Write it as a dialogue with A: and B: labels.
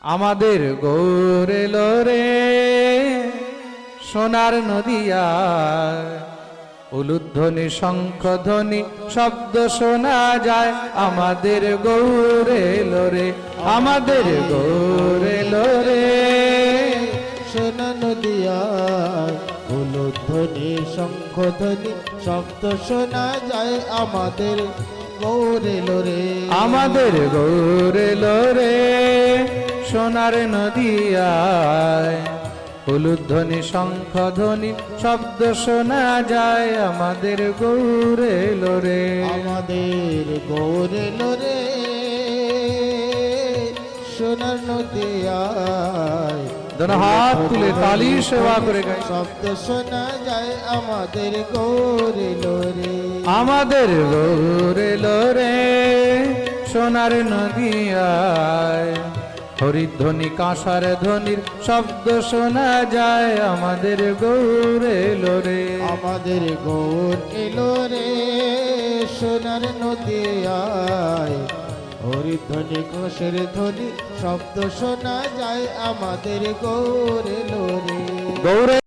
A: আমাদের গৌর এলো রে সোনার নদিয়া, উলুধ্বনি শঙ্খধ্বনি শব্দ শোনা যায়। আমাদের গৌর এলো রে, আমাদের গৌর এলো রে
B: সোনা নদিয়া, উলুধ্বনি শঙ্খধ্বনি শব্দ শোনা যায়। আমাদের গৌর এলো রে,
A: আমাদের গৌর এলো রে সোনার নদিয়ায়, উলুধ্বনি শঙ্খধ্বনি শব্দ শোনা যায়। আমাদের গৌর এলো রে,
B: আমাদের গৌর এলো রে সোনার নদিয়ায়।
A: দোনো হাত তুলে তালি সেবা করে গাই।
B: শব্দ শোনা যায়। আমাদের গৌর এলো রে,
A: আমাদের গৌর এলো রে সোনার নদিয়ায়, হরিধ্বনি কাঁসার ধ্বনির শব্দ শোনা যায়। আমাদের গৌর এলো রে,
B: আমাদের গৌর এলো রে সোনার নদিয়ায়, হরিধ্বনি ঘোষের ধ্বনি শব্দ শোনা যায়। আমাদের গৌর এলো রে,
A: গৌরে